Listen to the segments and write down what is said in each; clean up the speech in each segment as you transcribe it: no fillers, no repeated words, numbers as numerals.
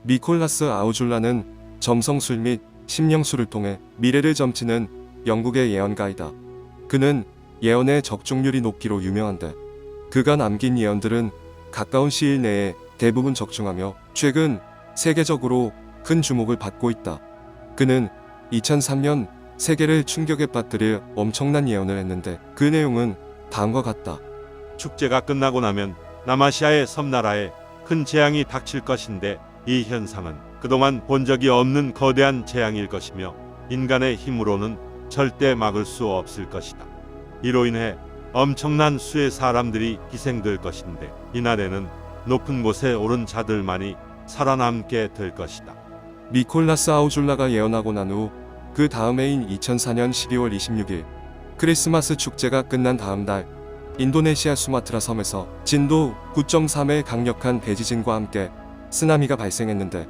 니콜라스 아우줄라는 점성술 및 심령술을 통해 미래를 점치는 영국의 예언가이다. 그는 예언의 적중률이 높기로 유명한데 그가 남긴 예언들은 가까운 시일 내에 대부분 적중하며 최근 세계적으로 큰 주목을 받고 있다. 그는 2003년 세계를 충격에 빠뜨릴 엄청난 예언을 했는데 그 내용은 다음과 같다. 축제가 끝나고 나면 남아시아의 섬나라에 큰 재앙이 닥칠 것인데 이 현상은 그동안 본 적이 없는 거대한 재앙일 것이며 인간의 힘으로는 절대 막을 수 없을 것이다. 이로 인해 엄청난 수의 사람들이 희생될 것인데 이날에는 높은 곳에 오른 자들만이 살아남게 될 것이다. 니콜라스 아우줄라가 예언하고 난 후 그 다음 해인 2004년 12월 26일 크리스마스 축제가 끝난 다음 달 인도네시아 수마트라 섬에서 진도 9.3의 강력한 대지진과 함께 쓰나미가 발생했는데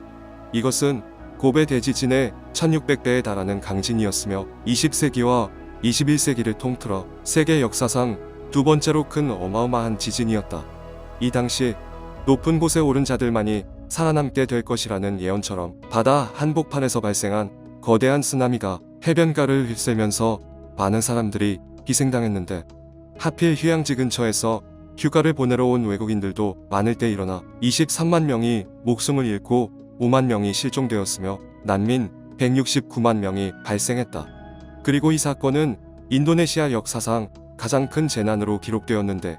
이것은 고베 대지진의 1600배에 달하는 강진이었으며 20세기와 21세기를 통틀어 세계 역사상 두 번째로 큰 어마어마한 지진이었다. 이 당시 높은 곳에 오른 자들만이 살아남게 될 것이라는 예언처럼 바다 한복판에서 발생한 거대한 쓰나미가 해변가를 휩쓸면서 많은 사람들이 희생당했는데 하필 휴양지 근처에서 휴가를 보내러 온 외국인들도 많을 때 일어나 23만 명이 목숨을 잃고 5만 명이 실종되었으며 난민 169만 명이 발생했다. 그리고 이 사건은 인도네시아 역사상 가장 큰 재난으로 기록되었는데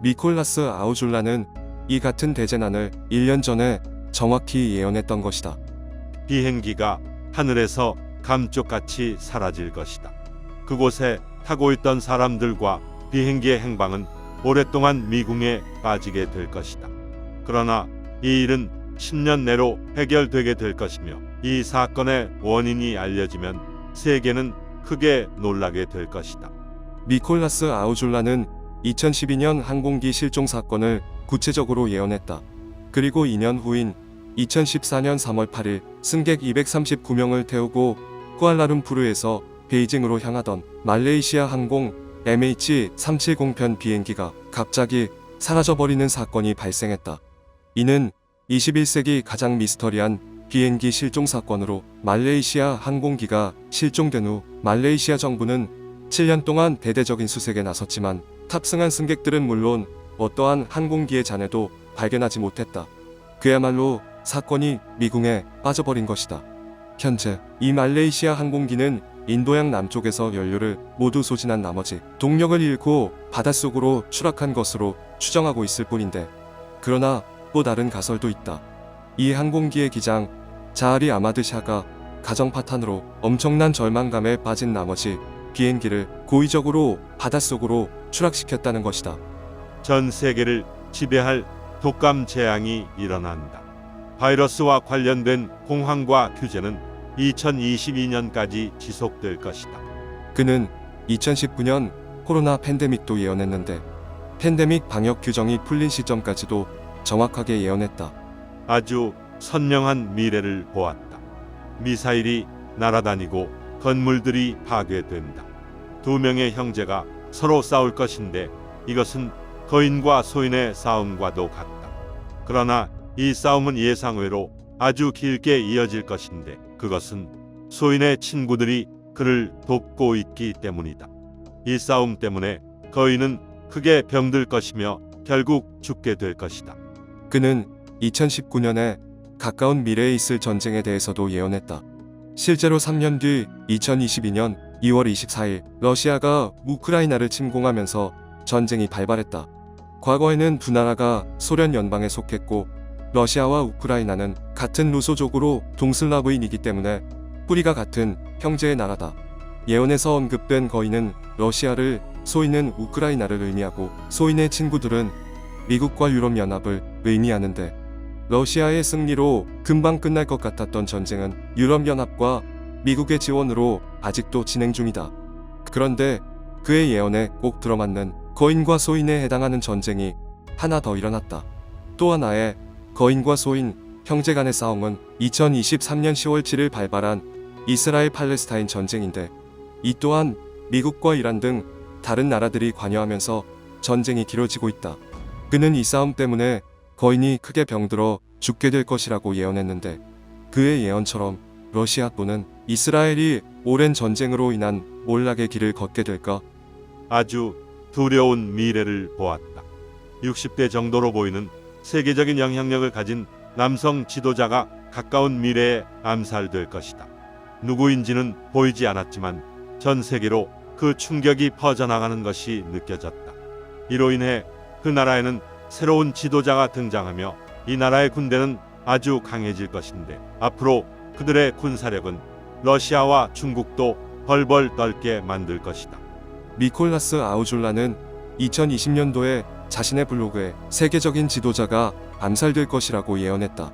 니콜라스 아우줄라는 이 같은 대재난을 1년 전에 정확히 예언했던 것이다. 비행기가 하늘에서 감쪽같이 사라질 것이다. 그곳에 타고 있던 사람들과 비행기의 행방은 오랫동안 미궁에 빠지게 될 것이다. 그러나 이 일은 10년 내로 해결되게 될 것이며 이 사건의 원인이 알려지면 세계는 크게 놀라게 될 것이다. 니콜라스 아우줄라는 2012년 항공기 실종 사건을 구체적으로 예언했다. 그리고 2년 후인 2014년 3월 8일 승객 239명을 태우고 쿠알라룸푸르에서 베이징으로 향하던 말레이시아 항공 MH370편 비행기가 갑자기 사라져버리는 사건이 발생했다. 이는 21세기 가장 미스터리한 비행기 실종 사건으로 말레이시아 항공기가 실종된 후 말레이시아 정부는 7년 동안 대대적인 수색에 나섰지만 탑승한 승객들은 물론 어떠한 항공기의 잔해도 발견하지 못했다. 그야말로 사건이 미궁에 빠져버린 것이다. 현재 이 말레이시아 항공기는 인도양 남쪽에서 연료를 모두 소진한 나머지 동력을 잃고 바닷속으로 추락한 것으로 추정하고 있을 뿐인데 그러나 또 다른 가설도 있다. 이 항공기의 기장 자하리 아마드 샤가 가정 파탄으로 엄청난 절망감에 빠진 나머지 비행기를 고의적으로 바닷속으로 추락시켰다는 것이다. 전 세계를 지배할 독감 재앙이 일어난다. 바이러스와 관련된 공황과 규제는 2022년까지 지속될 것이다. 그는 2019년 코로나 팬데믹도 예언했는데 팬데믹 방역 규정이 풀린 시점까지도 정확하게 예언했다. 아주 선명한 미래를 보았다. 미사일이 날아다니고 건물들이 파괴된다. 두 명의 형제가 서로 싸울 것인데 이것은 거인과 소인의 싸움과도 같다. 그러나 이 싸움은 예상외로 아주 길게 이어질 것인데 그것은 소인의 친구들이 그를 돕고 있기 때문이다. 이 싸움 때문에 거인은 크게 병들 것이며 결국 죽게 될 것이다. 그는 2019년에 가까운 미래에 있을 전쟁에 대해서도 예언했다. 실제로 3년 뒤 2022년 2월 24일 러시아가 우크라이나를 침공하면서 전쟁이 발발했다. 과거에는 두 나라가 소련 연방에 속했고 러시아와 우크라이나는 같은 루소족으로 동슬라브인이기 때문에 뿌리가 같은 형제의 나라다. 예언에서 언급된 거인은 러시아를, 소인은 우크라이나를 의미하고 소인의 친구들은 미국과 유럽연합을 의미하는데 러시아의 승리로 금방 끝날 것 같았던 전쟁은 유럽연합과 미국의 지원으로 아직도 진행 중이다. 그런데 그의 예언에 꼭 들어맞는 거인과 소인에 해당하는 전쟁이 하나 더 일어났다. 또 하나의 거인과 소인, 형제 간의 싸움은 2023년 10월 7일 발발한 이스라엘 팔레스타인 전쟁인데 이 또한 미국과 이란 등 다른 나라들이 관여하면서 전쟁이 길어지고 있다. 그는 이 싸움 때문에 거인이 크게 병들어 죽게 될 것이라고 예언했는데 그의 예언처럼 러시아 또는 이스라엘이 오랜 전쟁으로 인한 몰락의 길을 걷게 될까? 아주 두려운 미래를 보았다. 60대 정도로 보이는 세계적인 영향력을 가진 남성 지도자가 가까운 미래에 암살될 것이다. 누구인지는 보이지 않았지만 전 세계로 그 충격이 퍼져나가는 것이 느껴졌다. 이로 인해 그 나라에는 새로운 지도자가 등장하며 이 나라의 군대는 아주 강해질 것인데 앞으로 그들의 군사력은 러시아와 중국도 벌벌 떨게 만들 것이다. 미콜라스 아우줄라는 2020년도에 자신의 블로그에 세계적인 지도자가 암살될 것이라고 예언했다.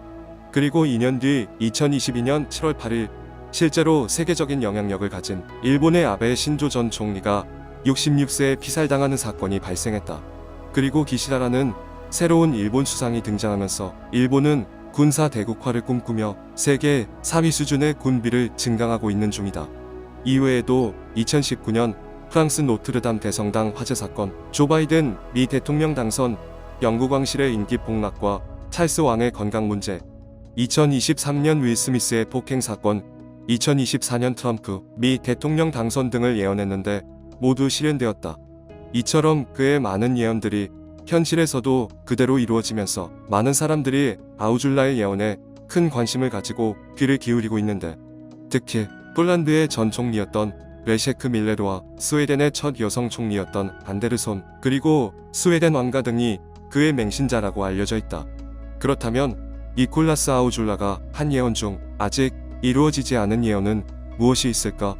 그리고 2년 뒤 2022년 7월 8일 실제로 세계적인 영향력을 가진 일본의 아베 신조 전 총리가 66세에 피살당하는 사건이 발생했다. 그리고 기시다라는 새로운 일본 수상이 등장하면서 일본은 군사 대국화를 꿈꾸며 세계 4위 수준의 군비를 증강하고 있는 중이다. 이외에도 2019년 프랑스 노트르담 대성당 화재 사건, 조 바이든 미 대통령 당선, 영국 왕실의 인기 폭락과 찰스 왕의 건강 문제, 2023년 윌 스미스의 폭행 사건, 2024년 트럼프 미 대통령 당선 등을 예언했는데 모두 실현되었다. 이처럼 그의 많은 예언들이 현실에서도 그대로 이루어지면서 많은 사람들이 아우줄라의 예언에 큰 관심을 가지고 귀를 기울이고 있는데 특히 폴란드의 전 총리였던 레셰크 밀레르와 스웨덴의 첫 여성 총리였던 안데르손 그리고 스웨덴 왕가 등이 그의 맹신자라고 알려져 있다. 그렇다면 니콜라스 아우줄라가 한 예언 중 아직 이루어지지 않은 예언은 무엇이 있을까?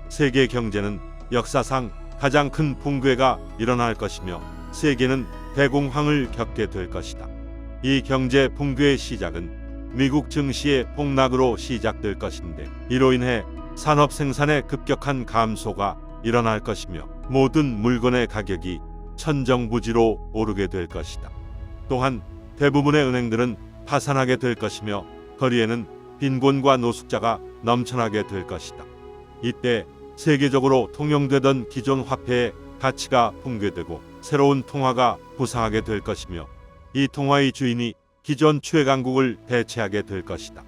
세계 경제는 역사상 가장 큰 붕괴가 일어날 것이며 세계는 대공황을 겪게 될 것이다. 이 경제 붕괴의 시작은 미국 증시의 폭락으로 시작될 것인데 이로 인해 산업 생산의 급격한 감소가 일어날 것이며 모든 물건의 가격이 천정부지로 오르게 될 것이다. 또한 대부분의 은행들은 파산하게 될 것이며 거리에는 빈곤과 노숙자가 넘쳐나게 될 것이다. 이때 세계적으로 통용되던 기존 화폐의 가치가 붕괴되고 새로운 통화가 부상하게 될 것이며 이 통화의 주인이 기존 최강국을 대체하게 될 것이다.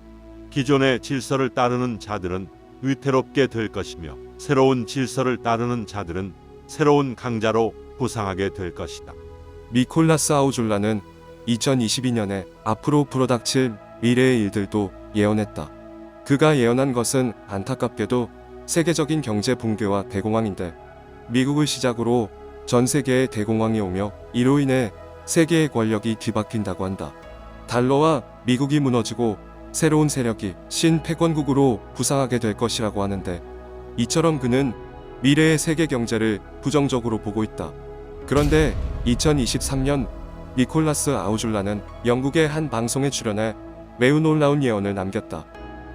기존의 질서를 따르는 자들은 위태롭게 될 것이며 새로운 질서를 따르는 자들은 새로운 강자로 부상하게 될 것이다. 미콜라스 아우줄라는 2022년에 앞으로 불어닥칠 미래의 일들도 예언했다. 그가 예언한 것은 안타깝게도 세계적인 경제 붕괴와 대공황인데 미국을 시작으로 전 세계에 대공황이 오며 이로 인해 세계의 권력이 뒤바뀐다고 한다. 달러와 미국이 무너지고 새로운 세력이 신패권국으로 부상하게 될 것이라고 하는데 이처럼 그는 미래의 세계 경제를 부정적으로 보고 있다. 그런데 2023년 니콜라스 아우줄라는 영국의 한 방송에 출연해 매우 놀라운 예언을 남겼다.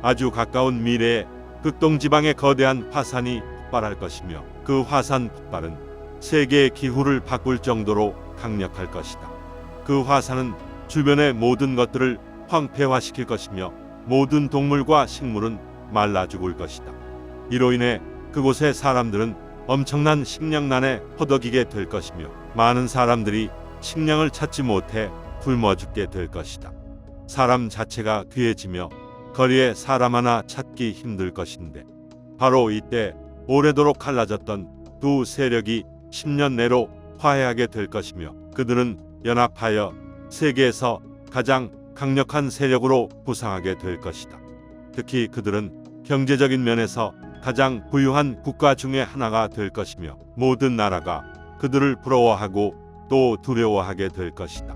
아주 가까운 미래에 극동지방의 거대한 화산이 폭발할 것이며 그 화산 폭발은 세계의 기후를 바꿀 정도로 강력할 것이다. 그 화산은 주변의 모든 것들을 황폐화시킬 것이며 모든 동물과 식물은 말라 죽을 것이다. 이로 인해 그곳의 사람들은 엄청난 식량난에 허덕이게 될 것이며 많은 사람들이 식량을 찾지 못해 굶어 죽게 될 것이다. 사람 자체가 귀해지며 거리에 사람 하나 찾기 힘들 것인데 바로 이때 오래도록 갈라졌던 두 세력이 10년 내로 화해하게 될 것이며 그들은 연합하여 세계에서 가장 강력한 세력으로 부상하게 될 것이다. 특히 그들은 경제적인 면에서 가장 부유한 국가 중에 하나가 될 것이며 모든 나라가 그들을 부러워하고 또 두려워하게 될 것이다.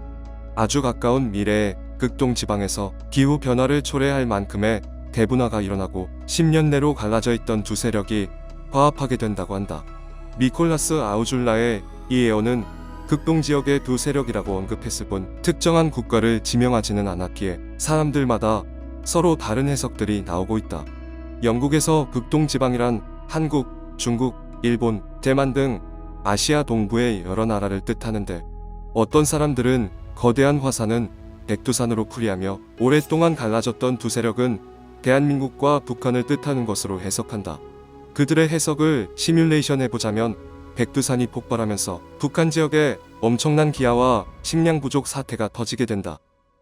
아주 가까운 미래에 극동 지방에서 기후 변화를 초래할 만큼의 대분화가 일어나고 10년 내로 갈라져 있던 두 세력이 화합하게 된다고 한다. 미콜라스 아우줄라의 이 예언은 극동 지역의 두 세력이라고 언급했을 뿐 특정한 국가를 지명하지는 않았기에 사람들마다 서로 다른 해석들이 나오고 있다. 영국에서 극동 지방이란 한국, 중국, 일본, 대만 등 아시아 동부의 여러 나라를 뜻하는데 어떤 사람들은 거대한 화산은 백두산으로 풀이하며 오랫동안 갈라졌던 두 세력은 대한민국과 북한을 뜻하는 것으로 해석한다. 그들의 해석을 시뮬레이션 해보자면 백두산이 폭발하면서 북한 지역에 엄청난 기아와 식량 부족 사태가 터지게 된다.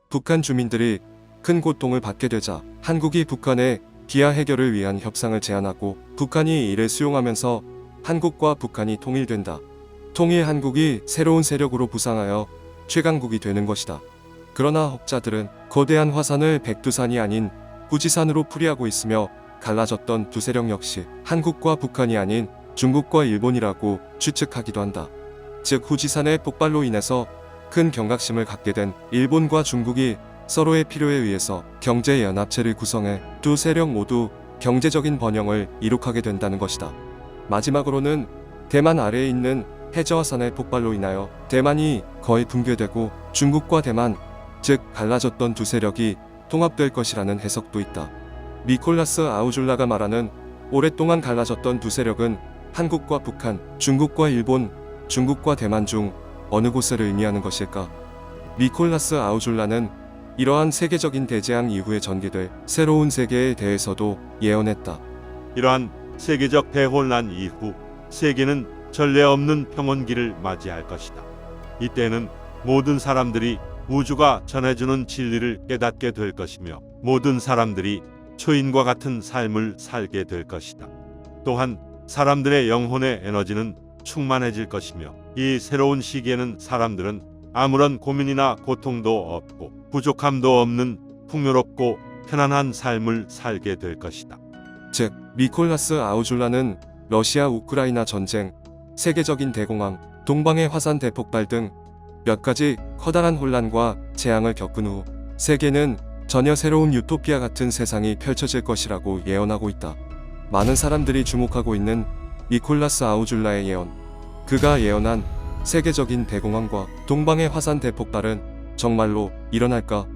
북한 주민들이 큰 고통을 받게 되자 한국이 북한의 비하 해결을 위한 협상을 제안하고 북한이 이를 수용하면서 한국과 북한이 통일된다. 통일 한국이 새로운 세력으로 부상하여 최강국이 되는 것이다. 그러나 học 자들은 거대한 화산을 백두산이 아닌 후지산으로 풀이하고 있으며 갈라졌던 두 세력 역시 한국과 북한이 아닌 중국과 일본이라고 추측하기도 한다. 즉 후지산의 폭발로 인해서 큰 경각심을 갖게 된 일본과 중국이 서로의 필요에 의해서 경제연합체를 구성해 두 세력 모두 경제적인 번영을 이룩하게 된다는 것이다. 마지막으로는 대만 아래에 있는 해저화산의 폭발로 인하여 대만이 거의 붕괴되고 중국과 대만, 즉 갈라졌던 두 세력이 통합될 것이라는 해석도 있다. 니콜라스 아우줄라가 말하는 오랫동안 갈라졌던 두 세력은 한국과 북한, 중국과 일본, 중국과 대만 중 어느 곳을 의미하는 것일까? 니콜라스 아우줄라는 이러한 세계적인 대재앙 이후에 전개될 새로운 세계에 대해서도 예언했다. 이러한 세계적 대혼란 이후 세계는 전례 없는 평온기를 맞이할 것이다. 이때는 모든 사람들이 우주가 전해주는 진리를 깨닫게 될 것이며 모든 사람들이 초인과 같은 삶을 살게 될 것이다. 또한 사람들의 영혼의 에너지는 충만해질 것이며 이 새로운 시기에는 사람들은 아무런 고민이나 고통도 없고 부족함도 없는 풍요롭고 편안한 삶을 살게 될 것이다. 즉 니콜라스 아우줄라는 러시아 우크라이나 전쟁, 세계적인 대공황, 동방의 화산 대폭발 등 몇 가지 커다란 혼란과 재앙을 겪은 후 세계는 전혀 새로운 유토피아 같은 세상이 펼쳐질 것이라고 예언하고 있다. 많은 사람들이 주목하고 있는 니콜라스 아우줄라의 예언. 그가 예언한 세계적인 대공황과 동방의 화산 대폭발은 정말로 일어날까?